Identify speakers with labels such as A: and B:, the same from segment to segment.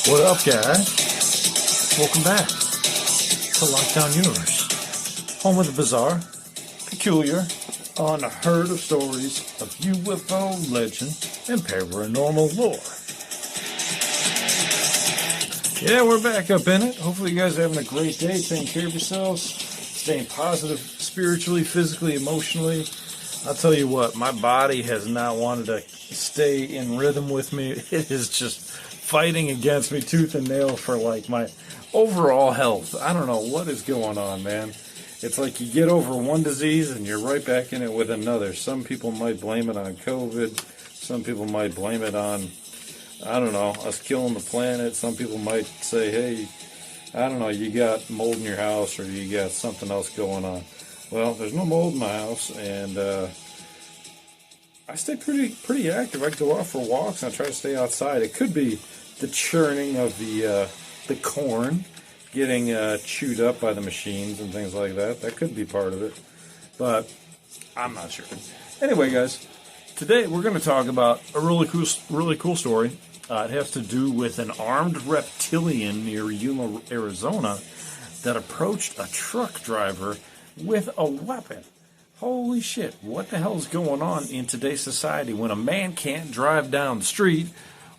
A: What up, guys? Welcome back to Lockdown Universe, home of the bizarre, peculiar, unheard of stories of UFO legend and paranormal lore. Yeah, we're back up in it. Hopefully you guys are having a great day, taking care of yourselves, staying positive spiritually, physically, emotionally. I'll tell you what, my body has not wanted to stay in rhythm with me. It is just fighting against me tooth and nail for like my overall health. I don't know what is going on, man. It's like you get over one disease and you're right back in it with another. Some people might blame it on COVID. Some people might blame it on, I don't know, us killing the planet. Some people might say, hey, I don't know, you got mold in your house or you got something else going on. Well, there's no mold in my house, and I stay pretty active. I go out for walks and I try to stay outside. It could be the churning of the corn getting chewed up by the machines and things like that. That could be part of it, but I'm not sure. Anyway, guys, today we're going to talk about a really cool story. It has to do with an armed reptilian near Yuma, Arizona, that approached a truck driver with a weapon. Holy shit, what the hell is going on in today's society when a man can't drive down the street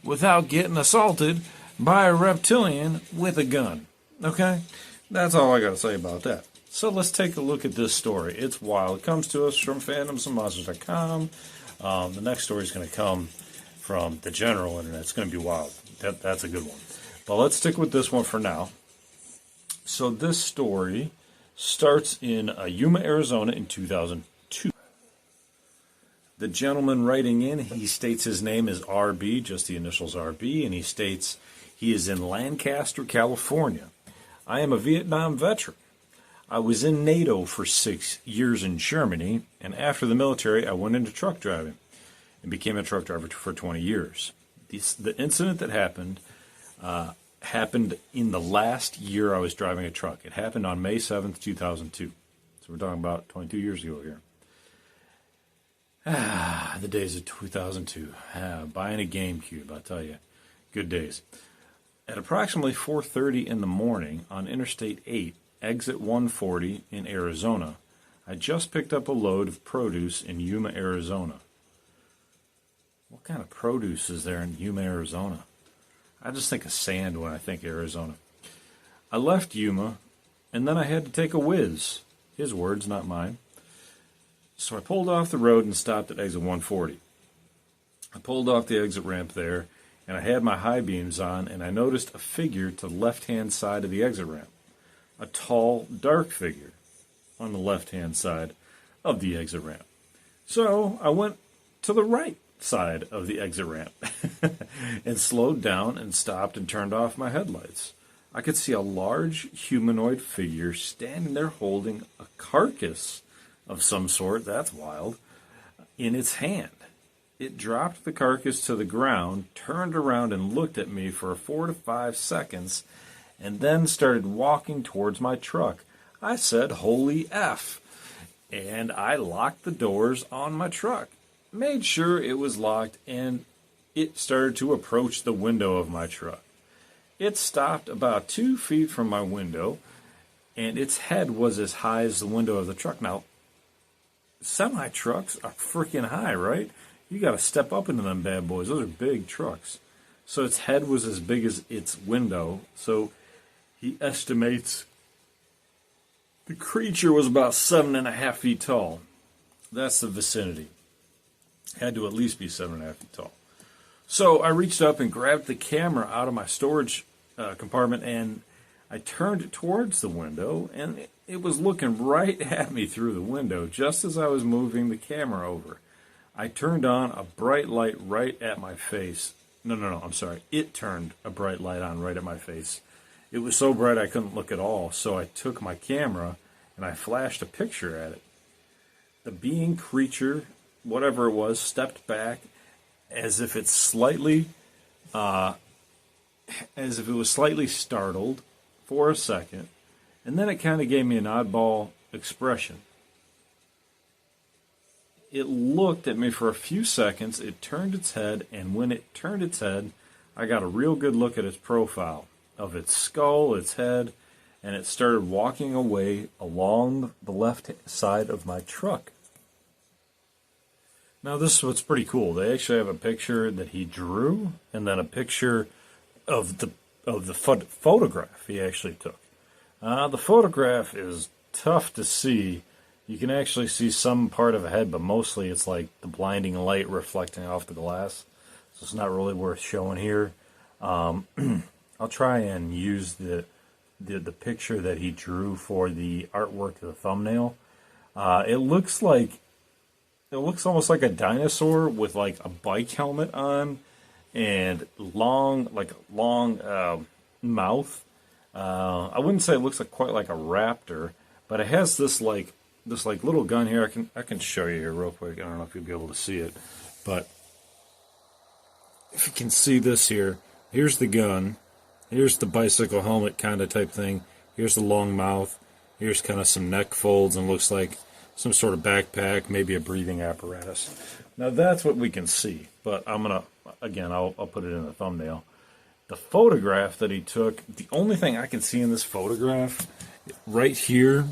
A: without getting assaulted by a reptilian with a gun? Okay? That's all I got to say about that. So let's take a look at this story. It's wild. It comes to us from phantomsandmonsters.com. The next story is going to come from the general internet. It's going to be wild. That's a good one. But let's stick with this one for now. So this story starts in Yuma, Arizona in 2002. The gentleman writing in, he states his name is RB, just the initials RB, and he states he is in Lancaster, California. I am a Vietnam veteran. I was in NATO for 6 years in Germany, and after the military, I went into truck driving and became a truck driver for 20 years. The incident that happened in the last year I was driving a truck. It happened on May 7th, 2002. So we're talking about 22 years ago here. The days of 2002. Buying a GameCube, I'll tell you. Good days. At approximately 4:30 in the morning on Interstate 8, exit 140 in Arizona, I just picked up a load of produce in Yuma, Arizona. What kind of produce is there in Yuma, Arizona? I just think of sand when I think Arizona. I left Yuma, and then I had to take a whiz. His words, not mine. So I pulled off the road and stopped at exit 140. I pulled off the exit ramp there, and I had my high beams on, and I noticed a figure to the left-hand side of the exit ramp. A tall, dark figure on the left-hand side of the exit ramp. So I went to the right side of the exit ramp and slowed down and stopped and turned off my headlights. I could see a large humanoid figure standing there holding a carcass of some sort, that's wild, in its hand. It dropped the carcass to the ground, turned around and looked at me for 4 to 5 seconds, and then started walking towards my truck. I said, "Holy F," and I locked the doors on my truck. Made sure it was locked, and it started to approach the window of my truck. It stopped about 2 feet from my window, and its head was as high as the window of the truck. Now, semi-trucks are freaking high, right? You got to step up into them bad boys. Those are big trucks. So its head was as big as its window. So he estimates the creature was about 7.5 feet tall. That's the vicinity. Had to at least be 7.5 feet tall. So I reached up and grabbed the camera out of my storage compartment, and I turned it towards the window, and it was looking right at me through the window just as I was moving the camera over. I turned on a bright light right at my face. No, I'm sorry. It turned a bright light on right at my face. It was so bright I couldn't look at all, so I took my camera and I flashed a picture at it. The being, creature, whatever it was, stepped back as if it was slightly startled for a second, and then it kind of gave me an oddball expression. It looked at me for a few seconds, it turned its head, and when it turned its head, I got a real good look at its profile of its skull, its head, and it started walking away along the left side of my truck. Now this is what's pretty cool. They actually have a picture that he drew, and then a picture of the photograph he actually took. The photograph is tough to see. You can actually see some part of a head, but mostly it's like the blinding light reflecting off the glass. So it's not really worth showing here. I'll try and use the picture that he drew for the artwork of the thumbnail. It looks almost like a dinosaur with like a bike helmet on and long mouth. I wouldn't say it looks quite like a raptor, but it has this little gun here. I can show you here real quick. I don't know if you'll be able to see it, but if you can see this here, here's the gun. Here's the bicycle helmet kind of type thing. Here's the long mouth. Here's kind of some neck folds and looks like some sort of backpack, maybe a breathing apparatus. Now that's what we can see, but I'll put it in the thumbnail. The photograph that he took, the only thing I can see in this photograph right here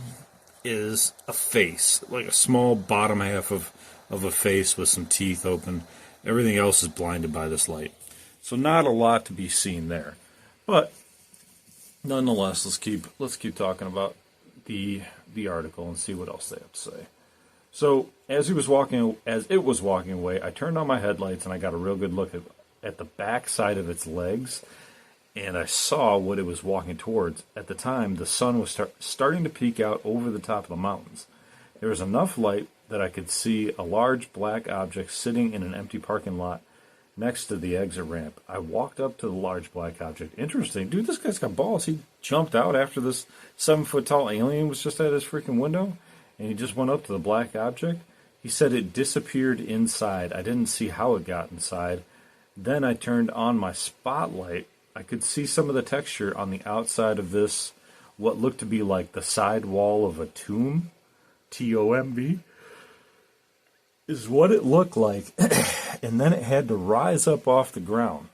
A: is a face, like a small bottom half of a face with some teeth open. Everything else is blinded by this light. So not a lot to be seen there. But nonetheless, let's keep talking about the article and see what else they have to say. So as it was walking away, I turned on my headlights and I got a real good look at the back side of its legs, and I saw what it was walking towards. At the time, the sun was starting to peek out over the top of the mountains. There was enough light that I could see a large black object sitting in an empty parking lot next to the exit ramp. I walked up to the large black object. Interesting. Dude, this guy's got balls. He jumped out after this 7-foot-tall alien was just at his freaking window, and he just went up to the black object. He said it disappeared inside. I didn't see how it got inside. Then I turned on my spotlight. I could see some of the texture on the outside of this, what looked to be like the side wall of a tomb. Tomb is what it looked like. And then it had to rise up off the ground.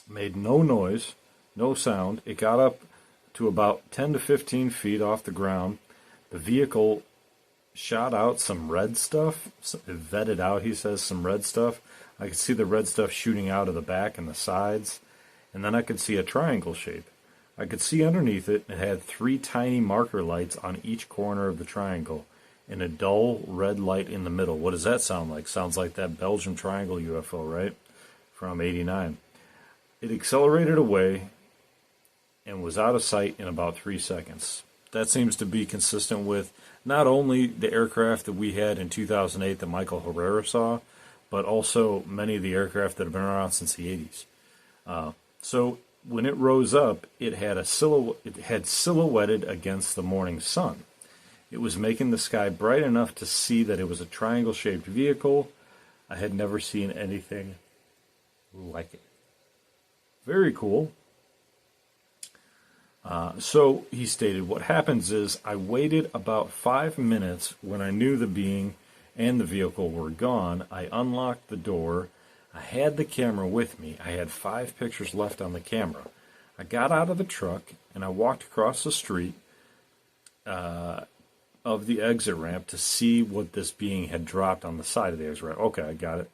A: Made no noise, no sound. It got up to about 10 to 15 feet off the ground. The vehicle shot out some red stuff. It vetted out, he says, some red stuff. I could see the red stuff shooting out of the back and the sides. And then I could see a triangle shape. I could see underneath it, it had 3 tiny marker lights on each corner of the triangle, and a dull red light in the middle. What does that sound like? Sounds like that Belgium Triangle UFO, right? From '89. It accelerated away and was out of sight in about 3 seconds. That seems to be consistent with not only the aircraft that we had in 2008 that Michael Herrera saw, but also many of the aircraft that have been around since the 80s. So when it rose up, it had silhouetted against the morning sun. It was making the sky bright enough to see that it was a triangle-shaped vehicle. I had never seen anything like it. Very cool. So he stated, what happens is I waited about 5 minutes. When I knew the being and the vehicle were gone, I unlocked the door. I had the camera with me. I had 5 pictures left on the camera. I got out of the truck and I walked across the street of the exit ramp to see what this being had dropped on the side of the exit ramp. Okay, I got it.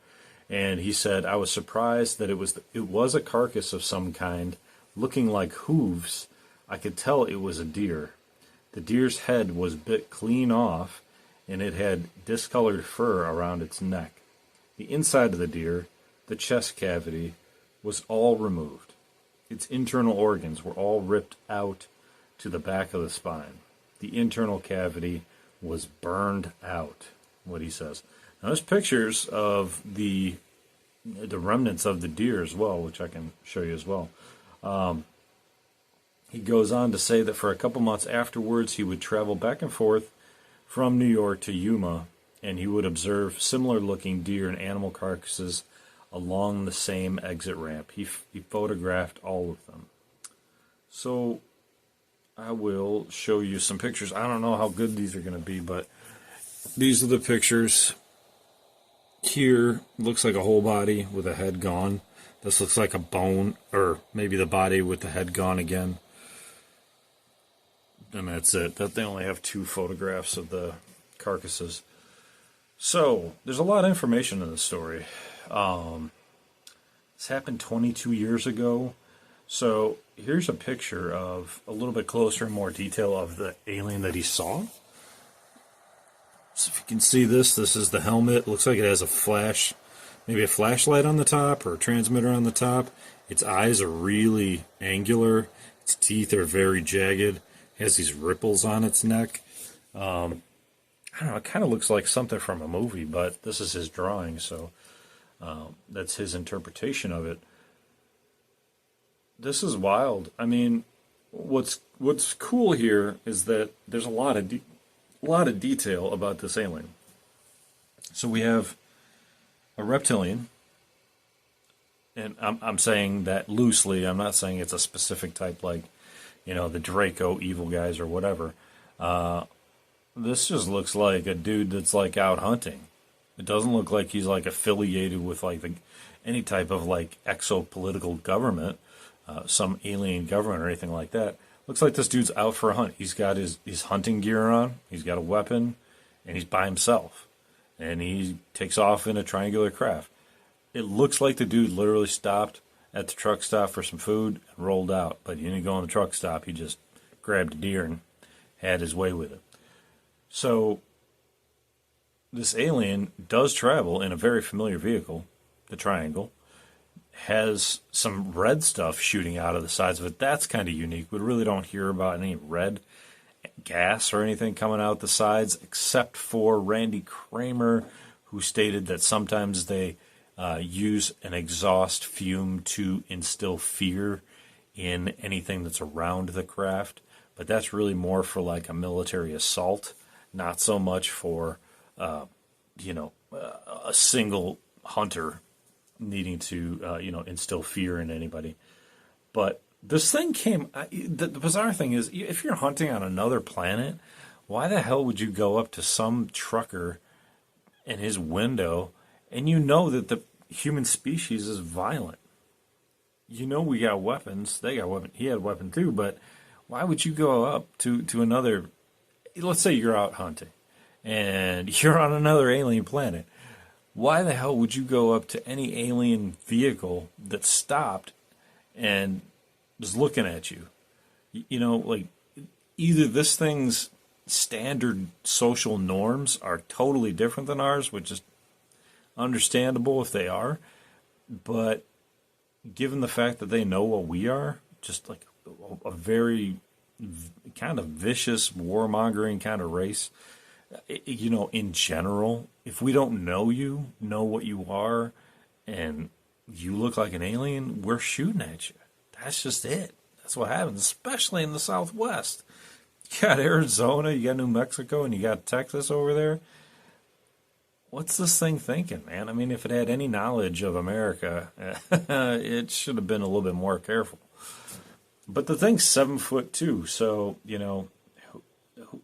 A: And he said, I was surprised that it was a carcass of some kind, looking like hooves. I could tell it was a deer. The deer's head was bit clean off, and it had discolored fur around its neck. The inside of the deer, the chest cavity, was all removed. Its internal organs were all ripped out to the back of the spine. The internal cavity was burned out, what he says. Now, there's pictures of the remnants of the deer as well, which I can show you as well. He goes on to say that for a couple months afterwards, he would travel back and forth from New York to Yuma, and he would observe similar-looking deer and animal carcasses along the same exit ramp. He photographed all of them. So I will show you some pictures. I don't know how good these are going to be, but these are the pictures. Here looks like a whole body with a head gone. This looks like a bone, or maybe the body with the head gone again. And that's it. They only have 2 photographs of the carcasses. So, there's a lot of information in this story. This happened 22 years ago. So, here's a picture of a little bit closer and more detail of the alien that he saw. So, if you can see this is the helmet. Looks like it has a flash, maybe a flashlight on the top or a transmitter on the top. Its eyes are really angular. Its teeth are very jagged. It has these ripples on its neck. I don't know, it kind of looks like something from a movie, but this is his drawing, so that's his interpretation of it. This is wild. I mean, what's cool here is that there's a lot of detail about this alien. So we have a reptilian, and I'm saying that loosely. I'm not saying it's a specific type like, the Draco evil guys or whatever. This just looks like a dude that's like out hunting. It doesn't look like he's like affiliated with like any type of like exopolitical government, some alien government or anything like that. Looks like this dude's out for a hunt. He's got his hunting gear on. He's got a weapon, and he's by himself. And he takes off in a triangular craft. It looks like the dude literally stopped at the truck stop for some food and rolled out. But he didn't go on the truck stop. He just grabbed a deer and had his way with it. So, this alien does travel in a very familiar vehicle, the Triangle. Has some red stuff shooting out of the sides of it. That's kind of unique. We really don't hear about any red gas or anything coming out the sides, except for Randy Kramer, who stated that sometimes they use an exhaust fume to instill fear in anything that's around the craft. But that's really more for like a military assault. Not so much for, a single hunter needing to, instill fear in anybody. But this thing the bizarre thing is, if you're hunting on another planet, why the hell would you go up to some trucker in his window and you know that the human species is violent? We got weapons. They got weapons. He had a weapon too, but why would you go up to another... Let's say you're out hunting, and you're on another alien planet. Why the hell would you go up to any alien vehicle that stopped and was looking at you? Like, either this thing's standard social norms are totally different than ours, which is understandable if they are, but given the fact that they know what we are, just like a very... kind of vicious, warmongering kind of race. In general, if we don't know what you are, and you look like an alien, we're shooting at you. That's just it. That's what happens, especially in the Southwest. You got Arizona, you got New Mexico, and you got Texas over there. What's this thing thinking, man? I mean, if it had any knowledge of America, it should have been a little bit more careful. But the thing's 7'2", so,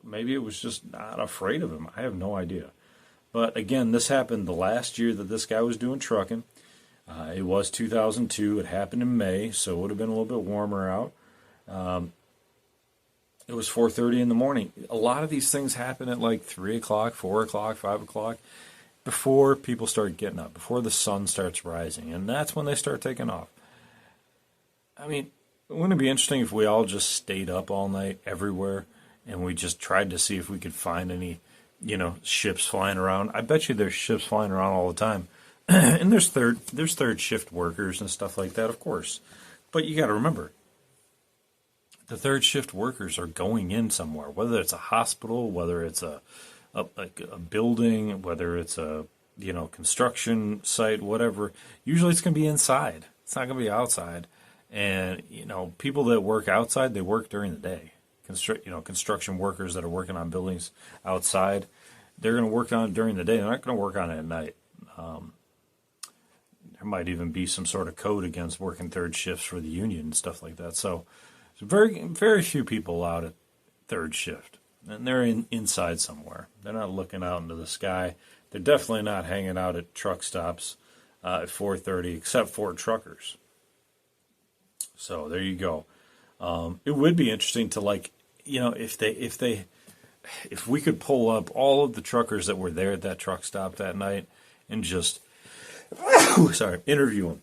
A: maybe it was just not afraid of him. I have no idea. But again, this happened the last year that this guy was doing trucking. It was 2002. It happened in May, so it would have been a little bit warmer out. It was 4:30 in the morning. A lot of these things happen at like 3 o'clock, 4 o'clock, 5 o'clock, before people start getting up, before the sun starts rising. And that's when they start taking off. I mean... Wouldn't it be interesting if we all just stayed up all night everywhere and we just tried to see if we could find any, ships flying around? I bet you there's ships flying around all the time. And there's third shift workers and stuff like that, of course. But you got to remember, the third shift workers are going in somewhere, whether it's a hospital, whether it's a building, whether it's a, construction site, whatever. Usually it's going to be inside. It's not going to be outside. And, people that work outside, they work during the day. Construction workers that are working on buildings outside, they're going to work on it during the day. They're not going to work on it at night. There might even be some sort of code against working third shifts for the union and stuff like that. So, very, very few people out at third shift. And they're inside somewhere. They're not looking out into the sky. They're definitely not hanging out at truck stops. at 4:30, except for truckers. So there you go. It would be interesting to, like, if we could pull up all of the truckers that were there at that truck stop that night and just interview them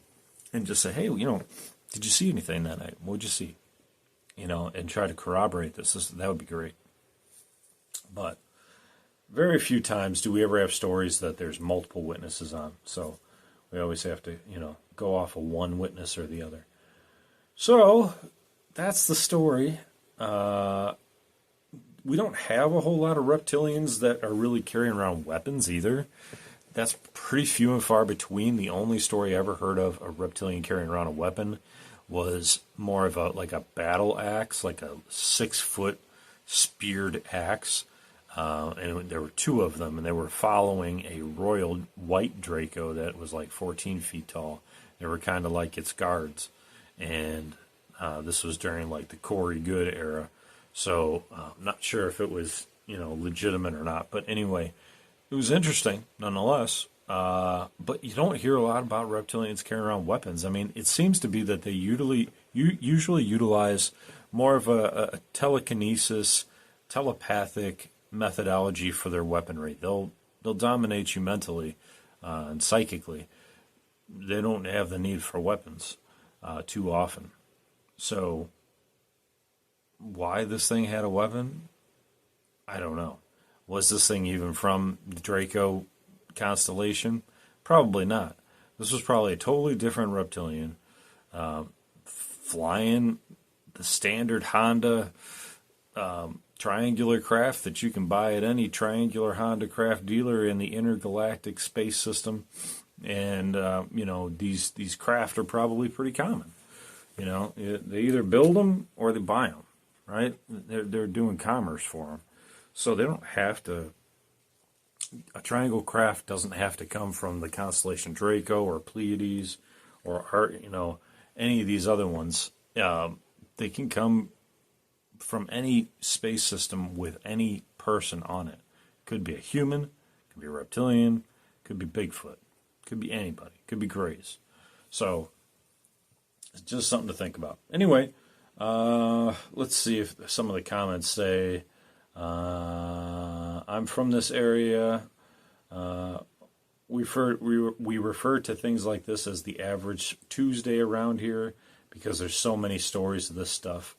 A: and just say, hey, did you see anything that night? What did you see? And try to corroborate this. That would be great. But very few times do we ever have stories that there's multiple witnesses on. So we always have to, go off of one witness or the other. So that's the story. We don't have a whole lot of reptilians that are really carrying around weapons either. That's pretty few and far between. The only story I ever heard of a reptilian carrying around a weapon was more of a battle axe, like a 6-foot speared axe. And there were 2 of them, and they were following a royal white Draco that was like 14 feet tall. They were kind of like its guards. And this was during like the Corey Good era. So I'm not sure if it was, legitimate or not. But anyway, it was interesting nonetheless. But you don't hear a lot about reptilians carrying around weapons. I mean, it seems to be that they usually utilize more of a telekinesis, telepathic methodology for their weaponry. They'll dominate you mentally and psychically. They don't have the need for weapons too often. So why this thing had a weapon, I don't know. Was this thing even from the Draco constellation? Probably not. This was probably a totally different reptilian flying the standard Honda triangular craft that you can buy at any triangular Honda craft dealer in the intergalactic space system. And, these craft are probably pretty common. They either build them or they buy them, right? They're doing commerce for them. So they don't have to, a triangle craft doesn't have to come from the constellation Draco or Pleiades or, any of these other ones. They can come from any space system with any person on it. Could be a human, could be a reptilian, could be Bigfoot, could be anybody, could be Greys. So it's just something to think about. Anyway, let's see if some of the comments say, I'm from this area. We refer to things like this as the average Tuesday around here because there's so many stories of this stuff.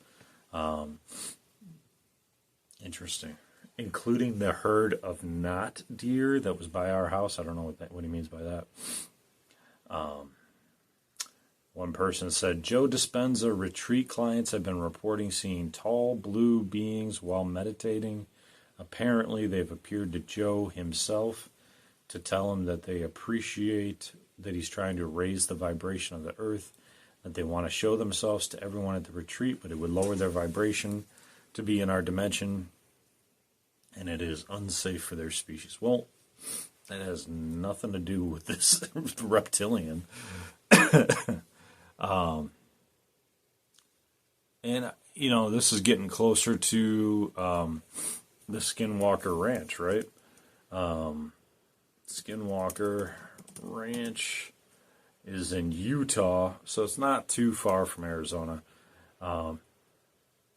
A: Interesting. Including the herd of not deer that was by our house. I don't know what he means by that. One person said, Joe Dispenza retreat clients have been reporting seeing tall blue beings while meditating. Apparently, they've appeared to Joe himself to tell him that they appreciate that he's trying to raise the vibration of the earth, that they want to show themselves to everyone at the retreat, but it would lower their vibration to be in our dimension, and it is unsafe for their species. Well, that has nothing to do with this reptilian. And, this is getting closer to the Skinwalker Ranch, right? Skinwalker Ranch is in Utah, so it's not too far from Arizona.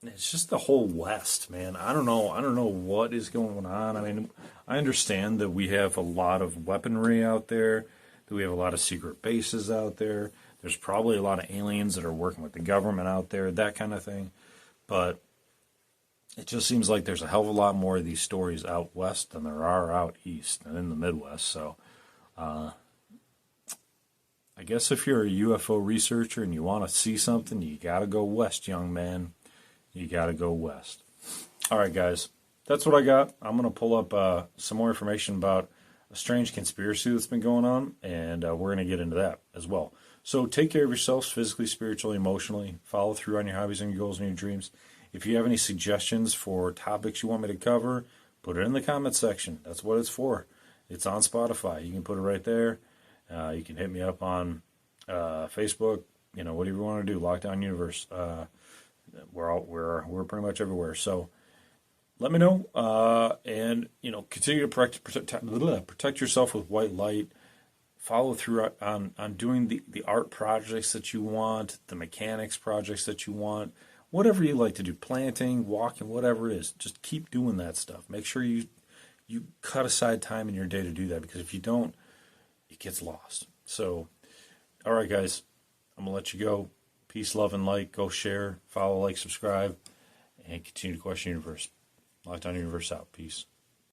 A: It's just the whole West, man. I don't know what is going on. I mean, I understand that we have a lot of weaponry out there, that we have a lot of secret bases out there. There's probably a lot of aliens that are working with the government out there, that kind of thing. But it just seems like there's a hell of a lot more of these stories out west than there are out east and in the Midwest. So I guess if you're a UFO researcher and you want to see something, you got to go west, young man. You got to go west. All right, guys. That's what I got. I'm going to pull up some more information about a strange conspiracy that's been going on, and we're going to get into that as well. So take care of yourselves physically, spiritually, emotionally. Follow through on your hobbies and your goals and your dreams. If you have any suggestions for topics you want me to cover, put it in the comment section. That's what it's for. It's on Spotify. You can put it right there. You can hit me up on Facebook. Whatever you want to do. Lockdown Universe. We're pretty much everywhere. So let me know. And continue to protect yourself with white light. follow through on doing the art projects that you want, the mechanics projects that you want, whatever you like to do, planting, walking, whatever it is. Just keep doing that stuff. Make sure you cut aside time in your day to do that, because if you don't, it gets lost. So, all right, guys, I'm going to let you go. Peace, love, and light. Go share, follow, like, subscribe, and continue to question the universe. Lockdown Universe out. Peace.